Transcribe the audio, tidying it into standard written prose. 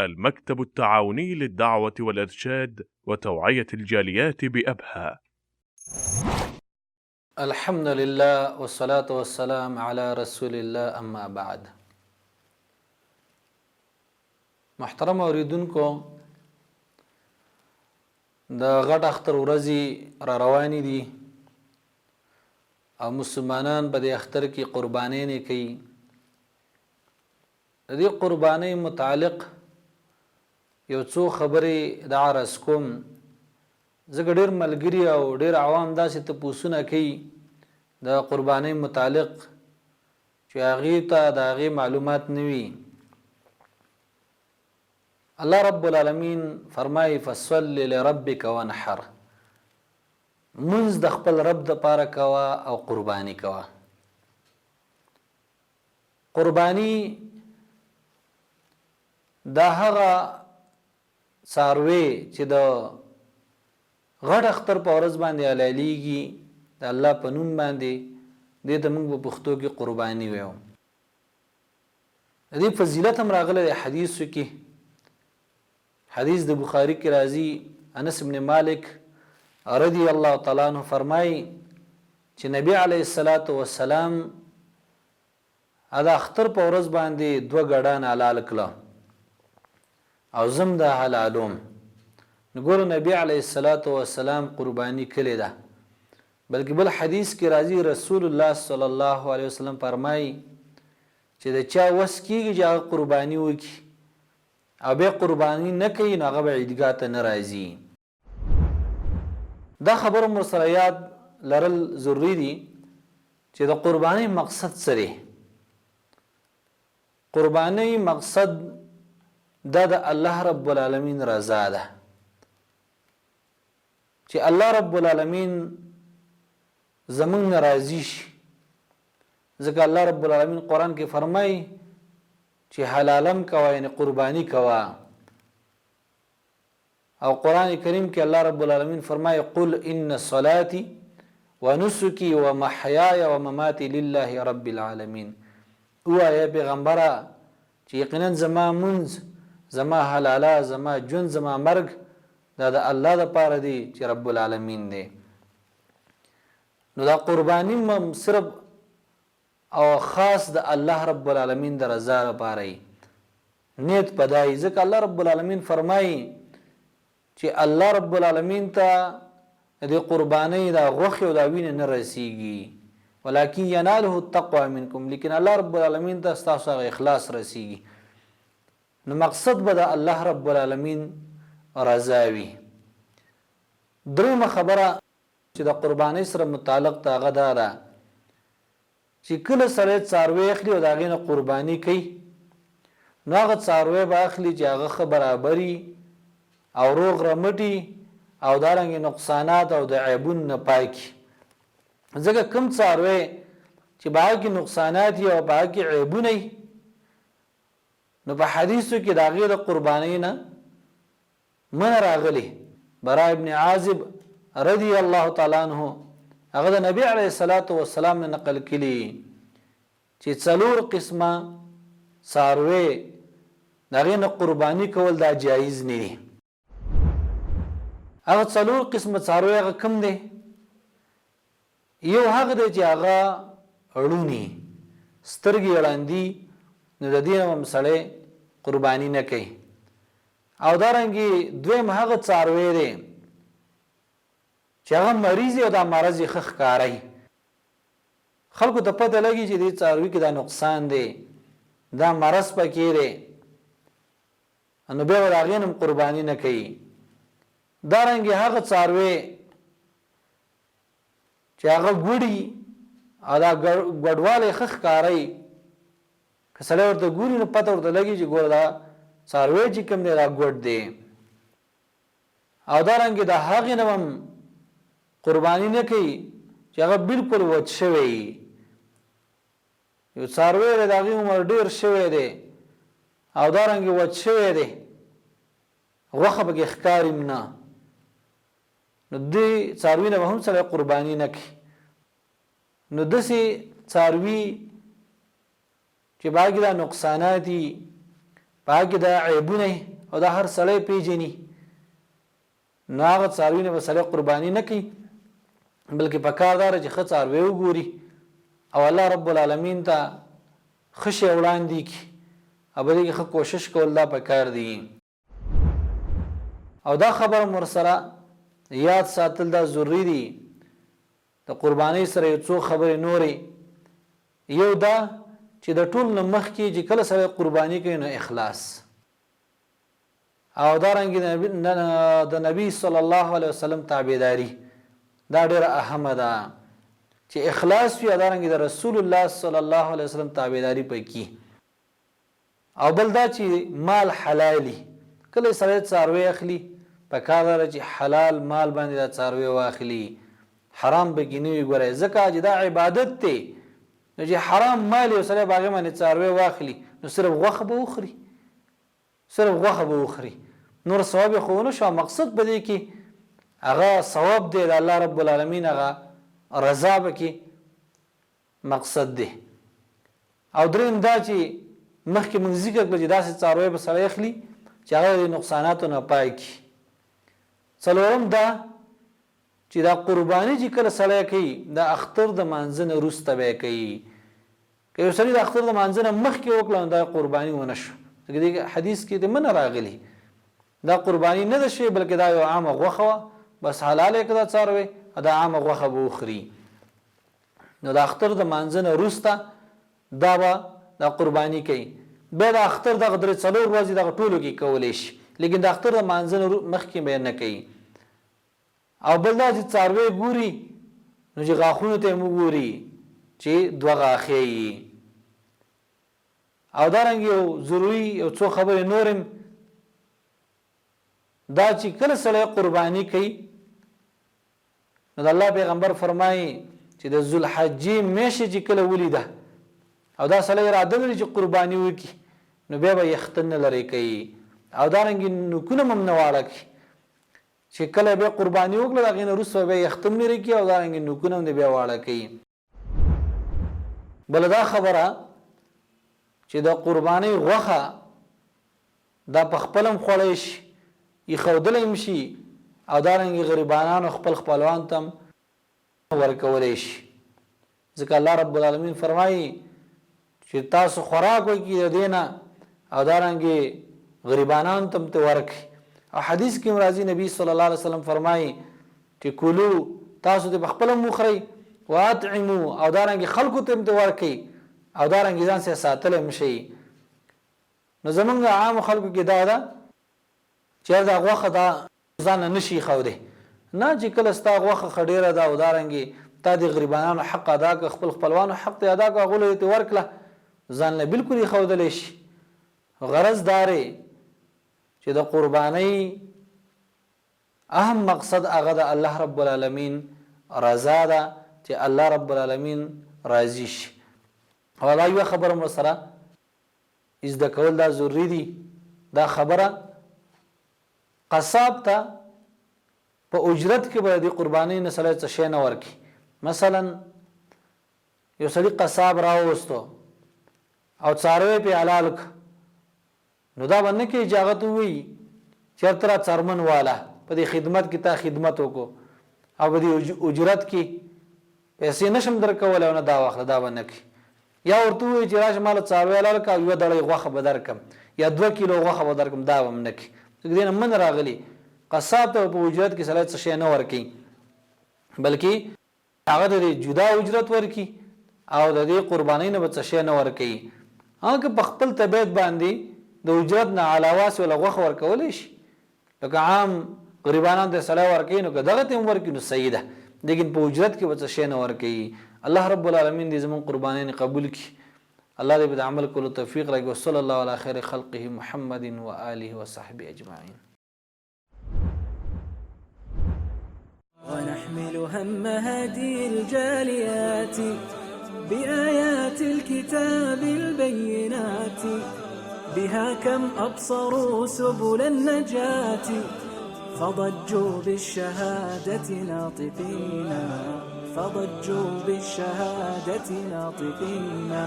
المكتب التعاوني للدعوة والإرشاد وتوعية الجاليات بأبها. الحمد لله والصلاة والسلام على رسول الله اما بعد. محترم اوریدونکو، د غټ اختر ورځې را روانې دي او مسلمانان په دې اختر کې قربانۍ نه کوي. د دې قربانۍ متعلق یو څو خبرې د عرض کوم. ځکه ډېر ملګري او ډېر عوام داسې تپوسونه کوي د قربانۍ متعلق چې هغې ته د هغې معلومات نه وي. الله رب العالمین فرمایي فصل لربک وانحر، منځ د خپل رب د پاره کوه او قرباني کوه. قرباني دا هغه څاروی چې د غټ اختر په ورځ باندې حلالیږي د الله په نوم باندې، دې ته موږ په پښتو کې قرباني وایو. د دې فضیلت هم راغلی دی حدیثو کې. حدیث د بخاری کې راځي، انس بن مالک رضی الله تعالی عنہ فرمایي چې نبی علیه الصلاۃ والسلام دا اختر په ورځ باندې 2 ګډان حلال کړه او زم د حلالوم. نګورو نبی علیه الصلاۃ والسلام قربانی کړې ده. بلکې بل حدیث کې راځي رسول الله صلی الله علیه وسلم فرمایي چې د چا وس کېږي چې هغه قرباني وکړي او بیا قرباني نه کوي نو هغه به عیدګاه ته نه راځي. دا خبره مو سره یاد لرل ضروري دي چې د قرباني مقصد څه دی. قرباني مقصد دا د الله رب العالمین رضا ده، چې الله رب العالمین زمونږ نه راضي شي. ځکه الله رب العالمین قرآن کې فرمایي چې حلالم کوه، یعنی قربانی کوه. او قرآن کریم کې الله رب العالمین فرمایي قل ان صلاتي ونسكي ومحیاي ومماتي لله رب العالمین. وایه پیغمبره چې یقینا زما منځ، زما حلاله، زما ژوند، زما مرګ دا د الله د پاره دی چې رب العالمین دی. نو دا قربانی هم صرف او خاص د الله رب العالمین د رضا لپاره نیت پدای. ځکه الله رب العالمین فرمایي چې الله رب العالمین ته د قربانی دا غوښه او دا وینه نه رسیږي، ولکن یناله التقوى منکم، لیکن الله رب العالمین ته ستاسو اخلاص رسیږي. نو مقصد به د الله رب العالمین رضا وي. درېمه خبره چې د قربانی سره متعلق ته هغه دا ده چې کله سړی څاروی اخلي او د هغې نه قرباني کوي، نو هغه څاروی به اخلي چې هغه ښه برابري او روغ رمټي او دارنګې نقصانات او د عیبون نه پاکي. ځکه کوم څاروی چې په هغه کې نقصانات وي او په هغه کې عیبونه وي، نو په حدیثو کې د هغې د قربانۍ نه منع راغلی. برا ابن عازب رضی الله تعالی عنہ هغه د نبی علیه الصلاۃ والسلام نه نقل کړي چې 4 قسمه څاروی د هغې نه قرباني کول دا جایز نه دي. هغه 4 قسمه څاروی هغه کوم دی؟ یو هغه دی چې هغه اړونی سترګې اړاندي، نو د دې هم سړی قرباني نه کوي. او دارنګې دویم هغه څاروی دی چې هغه مریض او دا مرض یې ښه ښکاري، خلکو ته پته لګي چې دې څاروي کې دا نقصان دی، دا مرض پکې دی، نو بیا به د هغې نه هم قرباني نه کوي. دارنګې هغه څاروی چې هغه ګوډي او دا ګډوالی ښه ښکاري، که سړی ورته ګوري نو پته ورته لګي چې ګوره دا څاروی چې کوم دی دا ګوډ دی. او دارنګې د هغې نه هم قربانی نه کوي چې هغه بالکل وچ شوی. یو څاروی دی د هغې عمر ډېر شوی دی او دارنګې وچ شوی دی، غوښه پکې ښکاري نه، نو دې څاروي نه به هم سړی قرباني نه کوي. نو داسې څاروي چې باقي دا نقصانات دي، پاکې دا عیبونه او دا هر سړی پیژني، نو هغه څاروي نه به سړی قرباني نه کوي، بلکې پکار دا چې ښه څاروی وګوري او الله رب العالمین ته ښه شی وړاندې کړي او په دې کې ښه کوشش کول دا پکار دي. او دا خبره مور سره یاد ساتل دا ضروري دي. د قربانۍ سره یو څو خبرې نورې، یو دا چې د ټول نه مخکې چې کله سره قرباني کوي نو اخلاص، او دارنګې د نبی صلی الله علیه وسلم تابعداري دا ډېره اهمه ده چې اخلاص وي، دارنګې د رسول الله صلی الله علیه وسلم تابعداري پکې. او بل دا چې مال حلالي، کله سره څاروی اخلي پکار ده چې حلال مال باندې دا څاروی واخلي، حرام پکې نه وي. ګوره ځکه چې دا عبادت دی، نو چې حرام مال یو سره باغې باندې څاروی واخلي نو صرف غوښه به وخوري، صرف غوښه به وخوري، نور ثواب خو نه شو. مقصد به دی کې هغه ثواب دی د الله رب العالمین، هغه رضا به کې مقصد دی. او دریم دا چې مخکې موږ ذکر کړو چې داسې څاروی به سړی اخلي چې هغه د نقصاناتو نه پاک کړي. څلورم دا چې دا قرباني چې کله سړی کوي دا اختر د مانځه نه وروسته به یې کوي. که یو سړي د اختر د مانځه نه مخکې وکړه نو دا قرباني ونه شو. ځکه دې حدیث کې د منع راغلي دا قرباني نه ده شوې، بلکې دا یو عامه غوښه وه، بس حلاله یې کړه څاروی، دا عامه غوښه به وخوري. نو د اختر د مانځه نه وروسته دا به دا قرباني کوي. بیا د اختر دغه درې څلور ورځې دغه ټولو کې کولی شي، لیکن د اختر د مانځه نه مخکې به یې نه کوي. او بل دا چې څاروی ګوري نو چې غاښونو ته یې وګوري چې دوه غاښې یي. او دارنګې یو ضروري یو څو خبرې نورم دا چې کله سړی قرباني کوي نو د الله پیغمبر فرمایي چې د ذوالحجې میاشت چې کله ولیده او دا سړی اراده لري چې قرباني وکړي نو بیا به یختن نه لرې کوي، او دارنګې نوکونه هم نه واړه کړي چې کله بیا قرباني وکړه د هغې نه وروسته بیا یختن لرې کړي او دارنګې نوکونه هم بیا واړه کوي. بله دا خبره چې د قربانۍ غوښه دا په خپل هم خوړی شي، ایښودلی هم شي، او دارنګې غریبانانو خپل خپلوانو ته هم ورکولی شي. ځکه الله رب العالمین فرمایي چې تاسو خوراک وکړئ د دې نه او دارنګې غریبانانو ته هم ته ورکړئ. او حدیث کې راځي نبی صلی الله علیه وسلم فرمایي چې کولو تاسو ته په خپل هم وخورئ، واطعمو او دارنګې خلکو ته هم ته ورکړئ، او دارنګې ځان سره ساتلی هم شي. نو زمونږ عامو خلکو کې دا ده چې دا غوښه دا ځان نه شي ښودی، نه چې کله ستا غوښه ښه ډېره ده او دارنګې تا د غریبانانو حق ادا کړه، خپل خپلوانو حق ته ادا کړه، هغوی ته ورکړه، ځان له بلکل یې ښودلی شي. غرض دا دی چې د قربانۍ اهم مقصد هغه د الله رب العالمین رضا ده، چې الله رب العالمین راضي شي. او دا یوه خبره مو سره زده کول دا ضروري دي. دا خبره قصاب ته په اجرت کې به د قربانۍ نه سړی څه شی نه ورکړي. مثلا یو سړي قصاب راوستو او څاروی پې حلال کړه، نو دا به نه کوي چې هغه ته ووایي چېرته را څرمن واله په دې خدمت کې تا خدمت وکړو او په دې اجرت کې پیسې نشم درکولی او نه دا واخله، دا به نه کوي. یا ورته ووایي چې راشه ماله څاروی حلال کړه او یوه دړۍ غوښه به درکړم یا 2 کیلو غوښه به درکړم، دا به هم نه کوي. ځکه دې نه من راغلي قصاب ته په اجرت کې سړی څه شی نه ورکوي، بلکې هغه د جدا اجرت ورکړي او د دې قربانۍ نه به څه شی نه ورکوي. هغه که په خپل طبیعت باندې د اجرت نه علاوه ولا غوښه ورکولی شي، لکه عام غریبانان ته سړی ورکوي نو که دغه ته هم ورکړي نو صحیح ده، لیکن په اجرت کې به څه شی نه ورکوي. الله رب العالمین دې زموږ قربانۍ قبول کړي. الله دې د عمل کولو توفیق راکړي. وصلی الله علی خیر خلقه محمد و آله وصحبه اجمعین. ونحمل هم هذه الجاليات بآيات الكتاب البينات بها كم أبصروا سبل النجاة فضجوا بالشهادة ناطقين